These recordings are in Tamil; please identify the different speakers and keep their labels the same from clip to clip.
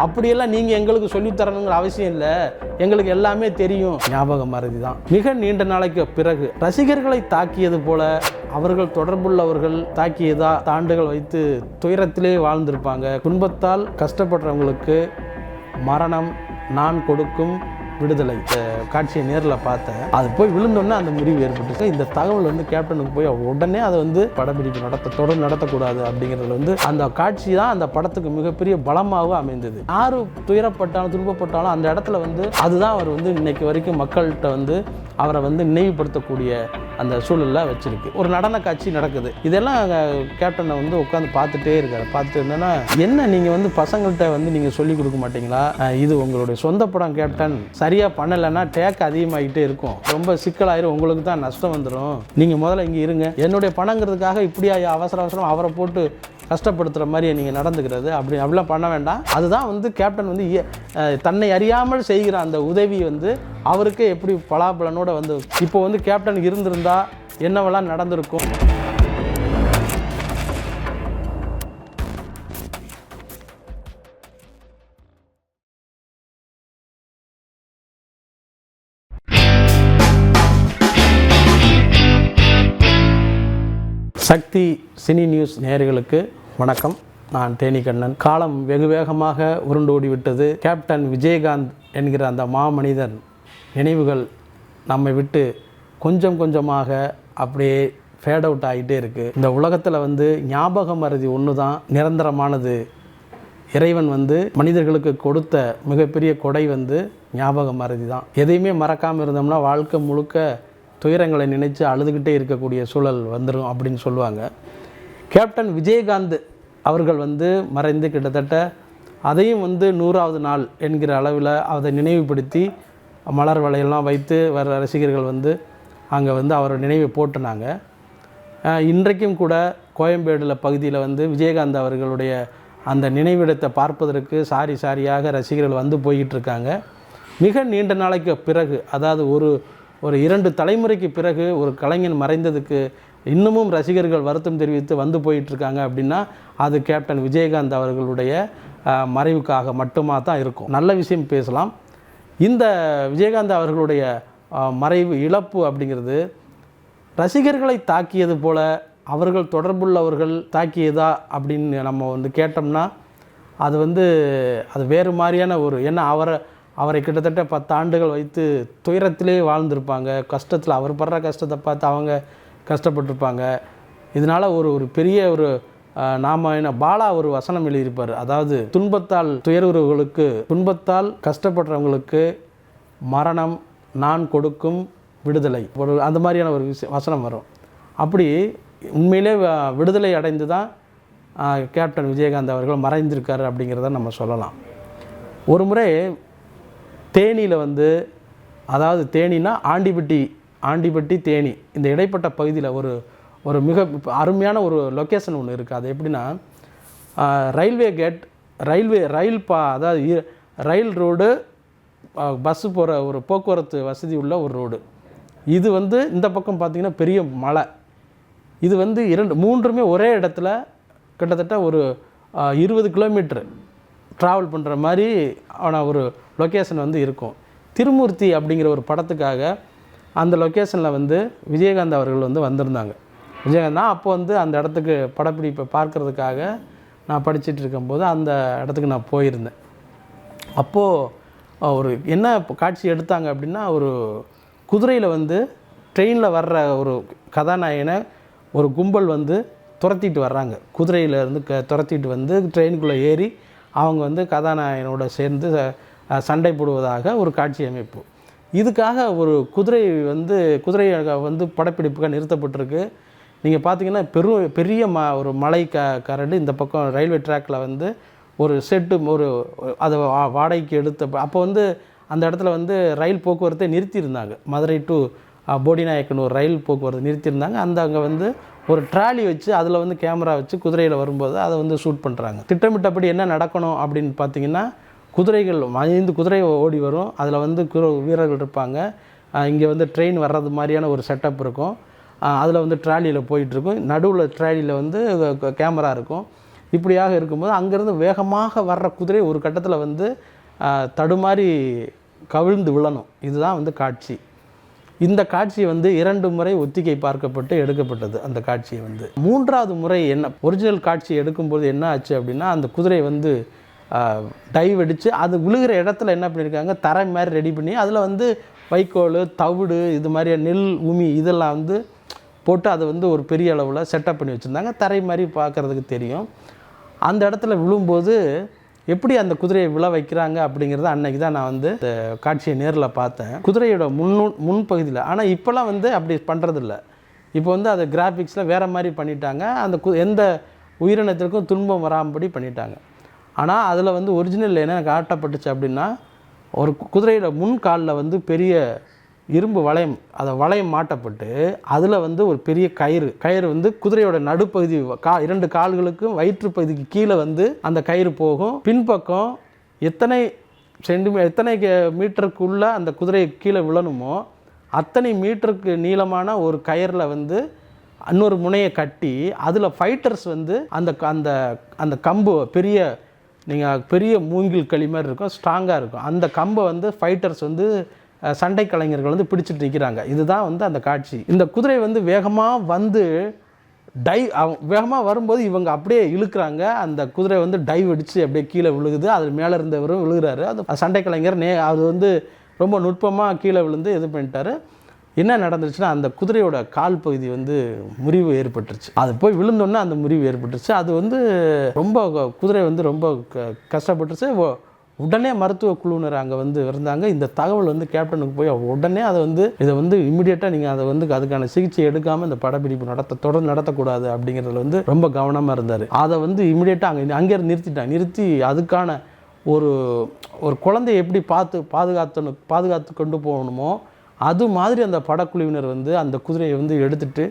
Speaker 1: அப்படியெல்லாம் நீங்கள் எங்களுக்கு சொல்லித்தரணுங்கிற அவசியம் இல்லை, எங்களுக்கு எல்லாமே தெரியும். ஞாபக மறதி தான். மிக நீண்ட நாளைக்கு பிறகு ரசிகர்களை தாக்கியது போல அவர்கள் தொடர்புள்ளவர்கள் தாக்கியதா ஆண்டுகள் வைத்து துயரத்திலே வாழ்ந்திருப்பாங்க. துன்பத்தால் கஷ்டப்படுறவங்களுக்கு மரணம் நான் கொடுக்கும் விடுதலை காட்சியை நேரில் பார்த்தேன். அது போய் விழுந்தோன்னே அந்த முறிவு ஏற்பட்டுச்சு. இந்த தகவல் வந்து கேப்டனுக்கு போய் உடனே அதை வந்து படப்பிடிப்பு தொடர்ந்து நடத்தக்கூடாது அப்படிங்கிறதுல வந்து அந்த காட்சி தான் அந்த படத்துக்கு மிகப்பெரிய பலமாகவும் அமைந்தது. யார் துயரப்பட்டாலும் துன்பப்பட்டாலும் அந்த இடத்துல வந்து அதுதான் அவர் வந்து இன்னைக்கு வரைக்கும் மக்கள்கிட்ட வந்து அவரை வந்து நினைவுபடுத்தக்கூடிய அந்த சூழலில் வச்சிருக்கு. ஒரு நடன காட்சி நடக்குது. இதெல்லாம் கேப்டனை வந்து உட்காந்து பார்த்துட்டே இருக்காரு. பார்த்துட்டு இருந்தேன்னா, என்ன நீங்கள் வந்து பசங்கள்கிட்ட வந்து நீங்கள் சொல்லிக் கொடுக்க மாட்டீங்களா? இது உங்களுடைய சொந்த படம் கேப்டன், சரியாக பண்ணலைன்னா டேக் அதிகமாகிட்டே இருக்கும், ரொம்ப சிக்கலாயிரும், உங்களுக்கு தான் நஷ்டம் வந்துடும், நீங்கள் முதல்ல இங்கே இருங்க. என்னுடைய பணங்கிறதுக்காக இப்படியா அவசர அவசரம் அவரை போட்டு கஷ்டப்படுத்துகிற மாதிரி நீங்கள் நடந்துக்கிறது அப்படிலாம் பண்ண வேண்டாம். அதுதான் வந்து கேப்டன் வந்து தன்னை அறியாமல் செய்கிற அந்த உதவி வந்து அவருக்கே எப்படி பலாபலனோட வந்து இப்போ வந்து கேப்டன் இருந்திருந்தா என்னவெல்லாம் நடந்திருக்கும். சக்தி சினி நியூஸ் நேயர்களுக்கு வணக்கம். நான் தேனிகண்ணன். காலம் வெகு வேகமாக உருண்டோடி விட்டது. கேப்டன் விஜயகாந்த் என்கிற அந்த மாமனிதன் நினைவுகள் நம்மை விட்டு கொஞ்சம் கொஞ்சமாக அப்படியே ஃபேட் அவுட் ஆகிட்டே இருக்குது. இந்த உலகத்தில் வந்து ஞாபக மறதி ஒன்று தான் நிரந்தரமானது. இறைவன் வந்து மனிதர்களுக்கு கொடுத்த மிகப்பெரிய கொடை வந்து ஞாபக மறதி தான். எதையுமே மறக்காமல் இருந்தோம்னா வாழ்க்கை முழுக்க துயரங்களை நினைத்து அழுதுகிட்டே இருக்கக்கூடிய சூழல் வந்துடும் அப்படின்னு சொல்லுவாங்க. கேப்டன் விஜயகாந்த் அவர்கள் வந்து மறைந்து கிட்டத்தட்ட அதையும் வந்து 100வது நாள் என்கிற அளவில் அதை நினைவுபடுத்தி மலர் வளையெல்லாம் வைத்து வர ரசிகர்கள் வந்து அங்கே வந்து அவரோட நினைவை போட்டுனாங்க. இன்றைக்கும் கூட கோயம்பேடில் பகுதியில் வந்து விஜயகாந்த் அவர்களுடைய அந்த நினைவிடத்தை பார்ப்பதற்கு சாரியாக ரசிகர்கள் வந்து போய்கிட்டு இருக்காங்க. மிக நீண்ட நாளைக்கு பிறகு, அதாவது ஒரு 2 தலைமுறைக்கு பிறகு ஒரு கலைஞன் மறைந்ததுக்கு இன்னமும் ரசிகர்கள் வருத்தம் தெரிவித்து வந்து போயிட்டுருக்காங்க அப்படின்னா அது கேப்டன் விஜயகாந்த் அவர்களுடைய மறைவுக்காக மட்டுமா தான் இருக்கும். நல்ல விஷயம் பேசலாம். இந்த விஜயகாந்த் அவர்களுடைய மறைவு இழப்பு அப்படிங்கிறது ரசிகர்களை தாக்கியது போல அவர்கள் தொடர்புள்ளவர்கள் தாக்கியதா அப்படின்னு நம்ம வந்து கேட்டோம்னா அது வேறு மாதிரியான ஏன்னா அவரை கிட்டத்தட்ட 10 ஆண்டுகள் வைத்து துயரத்திலே வாழ்ந்திருப்பாங்க. கஷ்டத்தில் அவர் படுற கஷ்டத்தை பார்த்து அவங்க கஷ்டப்பட்டிருப்பாங்க. இதனால் ஒரு பெரிய பாலா ஒரு வசனம் எழுதியிருப்பார். அதாவது துன்பத்தால் கஷ்டப்படுறவங்களுக்கு மரணம் நான் கொடுக்கும் விடுதலை, அந்த மாதிரியான ஒரு வசனம் வரும். அப்படி உண்மையிலே விடுதலை அடைந்து தான் கேப்டன் விஜயகாந்த் அவர்கள் மறைந்திருக்காரு அப்படிங்கிறத நம்ம சொல்லலாம். ஒரு முறை தேனியில் வந்து, அதாவது தேனினா ஆண்டிப்பட்டி தேனி, இந்த இடைப்பட்ட பகுதியில் ஒரு மிக அருமையான ஒரு லொக்கேஷன் ஒன்று இருக்குது. அது எப்படின்னா, ரயில்வே கேட், அதாவது ரயில் ரோடு, பஸ்ஸு போகிற ஒரு போக்குவரத்து வசதி உள்ள ஒரு ரோடு. இது வந்து இந்த பக்கம் பார்த்திங்கன்னா பெரிய மலை. இது வந்து 3மே ஒரே இடத்துல கிட்டத்தட்ட ஒரு 20 கிலோமீட்டர் ட்ராவல் பண்ணுற மாதிரி ஒரு லொக்கேஷன் வந்து இருக்கும். திருமூர்த்தி அப்படிங்கிற ஒரு படத்துக்காக அந்த லொக்கேஷனில் வந்து விஜயகாந்த் அவர்கள் வந்து வந்திருந்தாங்க. விஜயகாந்த் தான் அப்போ வந்து அந்த இடத்துக்கு படப்பிடிப்பை பார்க்குறதுக்காக நான் படிச்சுட்டு இருக்கும்போது அந்த இடத்துக்கு நான் போயிருந்தேன். அப்போது என்ன காட்சி எடுத்தாங்க அப்படின்னா, ஒரு குதிரையில் வந்து ட்ரெயினில் வர்ற ஒரு கதாநாயகனை ஒரு கும்பல் வந்து துரத்திட்டு வர்றாங்க. குதிரையிலேருந்து துரத்திட்டு வந்து ட்ரெயினுக்குள்ளே ஏறி அவங்க வந்து கதாநாயகனோட சேர்ந்து சண்டை போடுவதாக ஒரு காட்சி அமைப்பு. இதுக்காக ஒரு குதிரை வந்து படப்பிடிப்புக்காக நிறுத்தப்பட்டிருக்கு. நீங்கள் பார்த்தீங்கன்னா பெரிய ஒரு மலை கரடு இந்த பக்கம் ரயில்வே ட்ராக்கில் வந்து ஒரு செட்டு அதை வாடகைக்கு அப்போ வந்து அந்த இடத்துல வந்து ரயில் போக்குவரத்தை நிறுத்தியிருந்தாங்க. மதுரை டு போடிநாயக்கன் ஒரு ரயில் போக்குவரத்து நிறுத்தியிருந்தாங்க. அங்கே வந்து ஒரு ட்ராலி வச்சு அதில் வந்து கேமரா வச்சு குதிரையில் வரும்போது அதை வந்து ஷூட் பண்ணுறாங்க. திட்டமிட்டபடி என்ன நடக்கணும் அப்படின்னு பார்த்தீங்கன்னா, குதிரைகள் 5 குதிரை ஓடி வரும். அதில் வந்து வீரர்கள் இருப்பாங்க. இங்கே வந்து ட்ரெயின் வர்றது மாதிரியான ஒரு செட்டப் இருக்கும். அதில் வந்து ட்ராலியில் போயிட்டுருக்கும். நடுவில் ட்ராலியில் வந்து கேமரா இருக்கும். இப்படியாக இருக்கும்போது அங்கேருந்து வேகமாக வர்ற குதிரை ஒரு கட்டத்தில் வந்து தடுமாறி கவிழ்ந்து விழணும். இதுதான் வந்து காட்சி. இந்த காட்சி வந்து 2 முறை ஒத்திகை பார்க்கப்பட்டு எடுக்கப்பட்டது. அந்த காட்சியை வந்து 3வது முறை என்ன ஒரிஜினல் காட்சி எடுக்கும்போது என்ன ஆச்சு அப்படின்னா, அந்த குதிரை வந்து டைவ் அடித்து அது விழுகிற இடத்துல என்ன பண்ணியிருக்காங்க, தரை மாதிரி ரெடி பண்ணி அதில் வந்து வைக்கோல், தவிடு, இது மாதிரி நெல், உமி இதெல்லாம் வந்து போட்டு அதை வந்து ஒரு பெரிய அளவில் செட்டப் பண்ணி வச்சுருந்தாங்க. தரை மாதிரி பார்க்குறதுக்கு தெரியும். அந்த இடத்துல விழும்போது எப்படி அந்த குதிரையை விழ வைக்கிறாங்க அப்படிங்கிறத அன்றைக்கி தான் நான் வந்து இந்த காட்சியை நேரில் பார்த்தேன். குதிரையோட முன்பகுதியில். ஆனால் இப்போல்லாம் வந்து அப்படி பண்ணுறதில்ல. இப்போ வந்து அதை கிராஃபிக்ஸில் வேறு மாதிரி பண்ணிட்டாங்க. அந்த எந்த உயிரினத்திற்கும் துன்பம் வராமபடி பண்ணிட்டாங்க. ஆனால் அதில் வந்து ஒரிஜினல் என்ன காட்டப்பட்டுச்சு அப்படின்னா, ஒரு குதிரையோட முன் காலில் வந்து பெரிய இரும்பு வளையம், அதை வளையம் மாட்டப்பட்டு அதில் வந்து ஒரு பெரிய கயிறு வந்து குதிரையோட நடுப்பகுதி 2 கால்களுக்கும் வயிற்றுப்பகுதிக்கு கீழே வந்து அந்த கயிறு போகும். பின்பக்கம் எத்தனை மீட்டருக்குள்ளே அந்த குதிரையை கீழே விழணுமோ அத்தனை மீட்டருக்கு நீளமான ஒரு கயிறில் வந்து இன்னொரு முனையை கட்டி அதில் ஃபைட்டர்ஸ் வந்து அந்த அந்த அந்த கம்பு பெரிய மூங்கில் களி மாதிரி இருக்கும், ஸ்ட்ராங்காக இருக்கும். அந்த கம்பை வந்து ஃபைட்டர்ஸ் வந்து சண்டை கலைஞர்கள் வந்து பிடிச்சிட்டு நிற்கிறாங்க. இதுதான் வந்து அந்த காட்சி. இந்த குதிரை வந்து வேகமாக வரும்போது இவங்க அப்படியே இழுக்கிறாங்க. அந்த குதிரை வந்து டைவ் அடித்து அப்படியே கீழே விழுகுது. அது மேலே இருந்தவரும் விழுகிறாரு. அது சண்டை கலைஞர் அது வந்து ரொம்ப நுட்பமாக கீழே விழுந்து இது பண்ணிட்டாரு. என்ன நடந்துருச்சுன்னா, அந்த குதிரையோட கால் பகுதி வந்து முறிவு ஏற்பட்டுருச்சு. அது போய் விழுந்தோன்னே அந்த முறிவு ஏற்பட்டுருச்சு. அது வந்து ரொம்ப குதிரை வந்து ரொம்ப கஷ்டப்பட்டுருச்சு. உடனே மருத்துவ குழுவினர் அங்கே வந்து இருந்தாங்க. இந்த தகவல் வந்து கேப்டனுக்கு போய் உடனே இதை வந்து இமிடியேட்டாக நீங்கள் அதை வந்து அதுக்கான சிகிச்சை எடுக்காமல் இந்த படப்பிடிப்பு தொடர்ந்து நடத்தக்கூடாது அப்படிங்கிறதுல வந்து ரொம்ப கவனமாக இருந்தார். அதை வந்து இமிடியேட்டாக அங்கேருந்து நிறுத்தி அதுக்கான ஒரு குழந்தையை எப்படி பாதுகாத்து கொண்டு போகணுமோ அது மாதிரி அந்த படக்குழுவினர் வந்து அந்த குதிரையை வந்து எடுத்துகிட்டு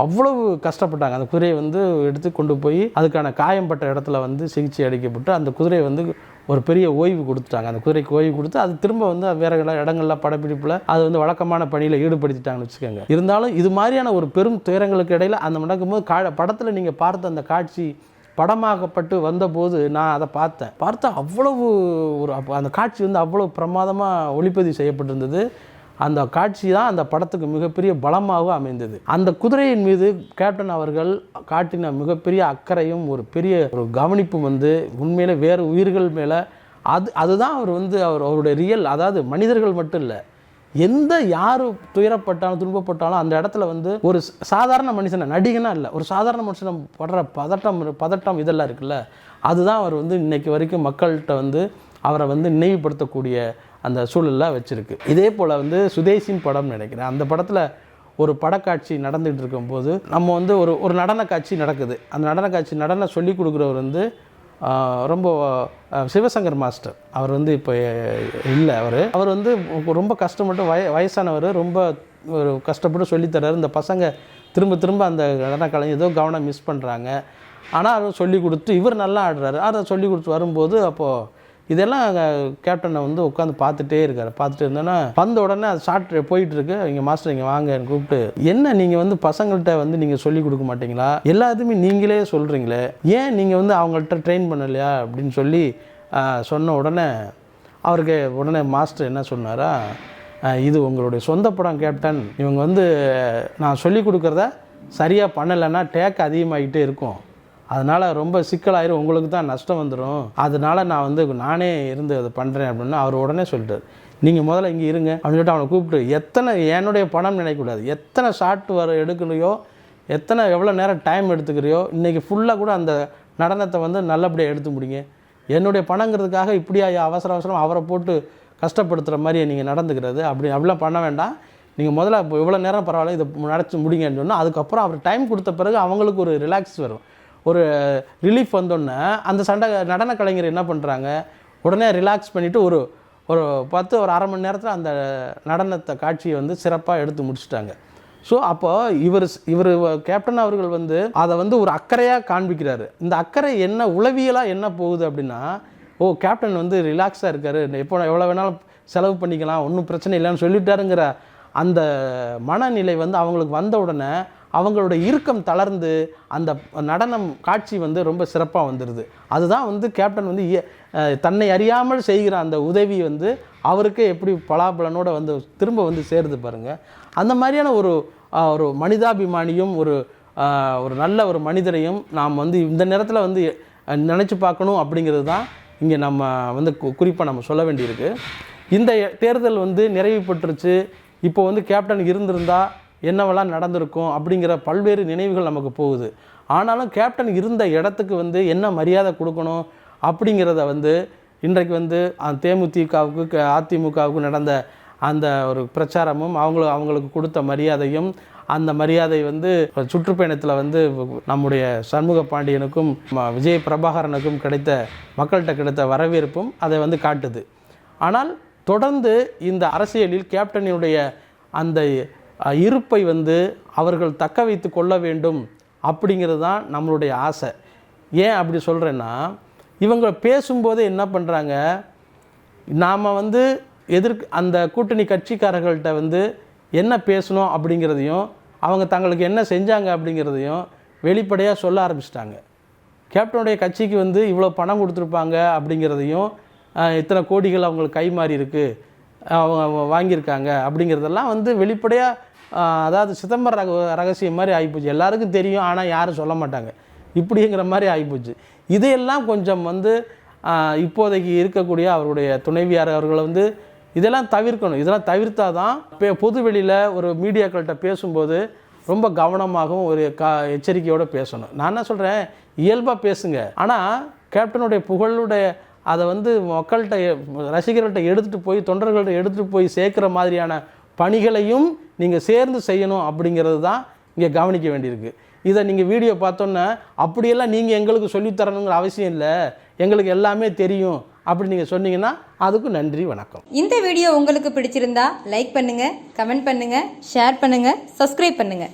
Speaker 1: அவ்வளவு கஷ்டப்பட்டாங்க. அந்த குதிரையை வந்து எடுத்து கொண்டு போய் அதுக்கான காயம்பட்ட இடத்துல வந்து சிகிச்சை அளிக்கப்பட்டு அந்த குதிரையை வந்து ஒரு பெரிய ஓய்வு கொடுத்துட்டாங்க. அந்த குதிரைக்கு ஓய்வு கொடுத்து அது திரும்ப வந்து வேறு இடங்களில் படப்பிடிப்பில் அது வந்து வழக்கமான பணியில் ஈடுபடுத்திட்டாங்கன்னு வச்சுக்கோங்க. இருந்தாலும் இது மாதிரியான ஒரு பெரும் துயரங்களுக்கு இடையில் அந்த நடக்கும்போது படத்தில் நீங்கள் பார்த்த அந்த காட்சி படமாகப்பட்டு வந்தபோது நான் அதை பார்த்தா அவ்வளவு அந்த காட்சி வந்து அவ்வளோ பிரமாதமாக ஒளிப்பதிவு செய்யப்பட்டிருந்தது. அந்த காட்சி தான் அந்த படத்துக்கு மிகப்பெரிய பலமாக அமைந்தது. அந்த குதிரையின் மீது கேப்டன் அவர்கள் காட்டின மிகப்பெரிய அக்கறையும் ஒரு கவனிப்பும் வந்து உண்மையிலே வேறு உயிர்கள் மேலே அதுதான் அவர் வந்து அவருடைய ரியல், அதாவது மனிதர்கள் மட்டும் இல்லை, யார் துயரப்பட்டாலும் துன்பப்பட்டாலும் அந்த இடத்துல வந்து ஒரு சாதாரண மனுஷனை, நடிகனா இல்லை, ஒரு சாதாரண மனுஷனை படுற பதட்டம் இதெல்லாம் இருக்குல்ல, அதுதான் அவர் வந்து இன்னைக்கு வரைக்கும் மக்கள்கிட்ட வந்து அவரை வந்து நினைவுபடுத்தக்கூடிய அந்த சூழலில் வச்சுருக்கு. இதே போல் வந்து சுதேசின் படம் நினைக்கிறேன். அந்த படத்தில் ஒரு படக்காட்சி நடந்துகிட்டு இருக்கும்போது நம்ம வந்து ஒரு நடன காட்சி நடக்குது. அந்த நடனம் சொல்லிக் கொடுக்குறவர் வந்து ரொம்ப சிவசங்கர் மாஸ்டர். அவர் வந்து இப்போ இல்லை. அவர் வந்து ரொம்ப கஷ்டப்பட்டு வயசானவர், ரொம்ப கஷ்டப்பட்டு சொல்லித்தராரு. இந்த பசங்க திரும்ப அந்த நடன கலைஞர் ஏதோ கவனம் மிஸ் பண்ணுறாங்க. ஆனால் அவர் சொல்லிக் கொடுத்து இவர் நல்லா ஆடுறாரு. அதை சொல்லிக் கொடுத்து வரும்போது அப்போது இதெல்லாம் கேப்டனை வந்து உட்காந்து பார்த்துட்டே இருக்கார். பார்த்துட்டு இருந்தோன்னா வந்த உடனே அது ஷார்ட் போயிட்டுருக்கு. இங்கே மாஸ்டர் இங்கே வாங்க கூப்பிட்டு, என்ன நீங்கள் வந்து பசங்கள்கிட்ட வந்து நீங்கள் சொல்லிக் கொடுக்க மாட்டிங்களா, எல்லாத்தையுமே நீங்களே சொல்கிறீங்களே, ஏன் நீங்கள் வந்து அவங்கள்ட்ட ட்ரெயின் பண்ணலையா அப்படின்னு சொல்லி சொன்ன உடனே அவருக்கு உடனே மாஸ்டர் என்ன சொன்னாரா, இது உங்களுடைய சொந்த படம் கேப்டன், இவங்க வந்து நான் சொல்லிக் கொடுக்குறத சரியாக பண்ணலைன்னா டேக் அதிகமாகிட்டே இருக்கும், அதனால் ரொம்ப சிக்கலாயிரும், உங்களுக்கு தான் நஷ்டம் வந்துடும், அதனால் நான் வந்து நானே இருந்து அதை பண்ணுறேன் அப்படின்னு அவர் உடனே சொல்லிட்டார். நீங்கள் முதல்ல இங்கே இருங்க அப்படின்னு சொல்லிட்டு அவனை கூப்பிட்டு என்னுடைய பணம் நினைக்கக்கூடாது, எத்தனை ஷார்ட் எடுக்கலையோ, எவ்வளோ நேரம் டைம் எடுத்துக்கிறியோ, இன்றைக்கி ஃபுல்லாக கூட அந்த நடனத்தை வந்து நல்லபடியாக எடுத்து முடிங்க, என்னுடைய பணங்கிறதுக்காக இப்படியா அவசரம் அவரை போட்டு கஷ்டப்படுத்துகிற மாதிரி நீங்கள் நடந்துக்கிறது அப்படிலாம் பண்ண வேண்டாம், நீங்கள் முதல்ல இவ்வளோ நேரம் பரவாயில்ல இதை நடத்தி முடிங்கன்னு சொன்னால் அதுக்கப்புறம் அவர் டைம் கொடுத்த பிறகு அவங்களுக்கு ஒரு ரிலாக்ஸ் வரும், ஒரு ரிலீஃப் வந்தோடனே அந்த நடன கலைஞர் என்ன பண்ணுறாங்க, உடனே ரிலாக்ஸ் பண்ணிவிட்டு ஒரு அரை மணி நேரத்தில் அந்த நடனத்தை காட்சியை வந்து சிறப்பாக எடுத்து முடிச்சுட்டாங்க. ஸோ அப்போது இவர் கேப்டன் அவர்கள் வந்து அதை வந்து ஒரு அக்கறையாக காண்பிக்கிறாரு. இந்த அக்கறை என்ன உளவியலாக என்ன போகுது அப்படின்னா, கேப்டன் வந்து ரிலாக்ஸாக இருக்கார், எவ்வளோ வேணாலும் செலவு பண்ணிக்கலாம், ஒன்றும் பிரச்சனை இல்லைன்னு சொல்லிட்டாருங்கிற அந்த மனநிலை வந்து அவங்களுக்கு வந்த உடனே அவங்களோட இறுக்கம் தளர்ந்து அந்த நடனம் காட்சி வந்து ரொம்ப சிறப்பாக வந்துடுது. அதுதான் வந்து கேப்டன் வந்து தன்னை அறியாமல் செய்கிற அந்த உதவி வந்து அவருக்கே எப்படி பலாபலனோட வந்து திரும்ப வந்து சேருது பாருங்கள். அந்த மாதிரியான ஒரு மனிதாபிமானியும் ஒரு நல்ல ஒரு மனிதரையும் நாம் வந்து இந்த நேரத்தில் வந்து நினச்சி பார்க்கணும் அப்படிங்கிறது தான் இங்கே நம்ம வந்து குறிப்பாக நம்ம சொல்ல வேண்டியிருக்கு. இந்த தேர்தல் வந்து நிறைவு பெற்றுச்சு. இப்போ வந்து கேப்டன் இருந்திருந்தால் என்னவெல்லாம் நடந்திருக்கும் அப்படிங்கிற பல்வேறு நினைவுகள் நமக்கு போகுது. ஆனாலும் கேப்டன் இருந்த இடத்துக்கு வந்து என்ன மரியாதை கொடுக்கணும் அப்படிங்கிறத வந்து இன்றைக்கு வந்து தேமுதிகவுக்கு அதிமுகவுக்கு நடந்த அந்த ஒரு பிரச்சாரமும் அவங்களுக்கு கொடுத்த மரியாதையும், அந்த மரியாதை வந்து சுற்றுப்பயணத்தில் வந்து நம்முடைய சண்முக பாண்டியனுக்கும் விஜய் பிரபாகரனுக்கும் மக்கள்கிட்ட கிடைத்த வரவேற்பும் அதை வந்து காட்டுது. ஆனால் தொடர்ந்து இந்த அரசியலில் கேப்டனுடைய அந்த இருப்பை வந்து அவர்கள் தக்க வைத்து கொள்ள வேண்டும் அப்படிங்கிறது தான் நம்மளுடைய ஆசை. ஏன் அப்படி சொல்கிறேன்னா, இவங்க பேசும்போதே என்ன பண்ணுறாங்க, நாம் வந்து அந்த கூட்டணி கட்சிக்காரர்கள்ட்ட வந்து என்ன பேசணும் அப்படிங்கிறதையும் அவங்க தங்களுக்கு என்ன செஞ்சாங்க அப்படிங்கிறதையும் வெளிப்படையாக சொல்ல ஆரம்பிச்சிட்டாங்க. கேப்டனுடைய கட்சிக்கு வந்து இவ்வளோ பணம் கொடுத்துருப்பாங்க அப்படிங்கிறதையும், இத்தனை கோடிகள் அவங்களுக்கு கை மாறி இருக்குது, அவங்க வாங்கியிருக்காங்க அப்படிங்கிறதெல்லாம் வந்து வெளிப்படையாக, அதாவது சிதம்பர ரகசியம் மாதிரி ஆகிப்போச்சு. எல்லாருக்கும் தெரியும், ஆனால் யாரும் சொல்ல மாட்டாங்க, இப்படிங்கிற மாதிரி ஆகிப்போச்சு. இதையெல்லாம் கொஞ்சம் வந்து இப்போதைக்கு இருக்கக்கூடிய அவருடைய துணைவியார் அவர்களை வந்து இதெல்லாம் தவிர்க்கணும். இதெல்லாம் தவிர்த்தா தான் பொது வெளியில் ஒரு மீடியாக்கள்கிட்ட பேசும்போது ரொம்ப கவனமாகவும் ஒரு எச்சரிக்கையோடு பேசணும். நான் என்ன சொல்கிறேன், இயல்பாக பேசுங்க. ஆனால் கேப்டனுடைய புகழுடைய அதை வந்து மக்கள்கிட்ட, ரசிகர்கள்ட்ட எடுத்துகிட்டு போய், தொண்டர்கள்ட்ட எடுத்துகிட்டு போய் சேர்க்குற மாதிரியான பணிகளையும் நீங்கள் சேர்ந்து செய்யணும் அப்படிங்கிறது தான் இங்கே கவனிக்க வேண்டியிருக்கு. இதை நீங்கள் வீடியோ பார்த்தோன்னே அப்படியெல்லாம் நீங்கள் எங்களுக்கு சொல்லித்தரணுங்கிற அவசியம் இல்லை, எங்களுக்கு எல்லாமே தெரியும் அப்படி நீங்கள் சொன்னீங்கன்னா அதுக்கும் நன்றி, வணக்கம்.
Speaker 2: இந்த வீடியோ உங்களுக்கு பிடிச்சிருந்தா லைக் பண்ணுங்கள், கமெண்ட் பண்ணுங்கள், ஷேர் பண்ணுங்கள், சப்ஸ்கிரைப் பண்ணுங்கள்.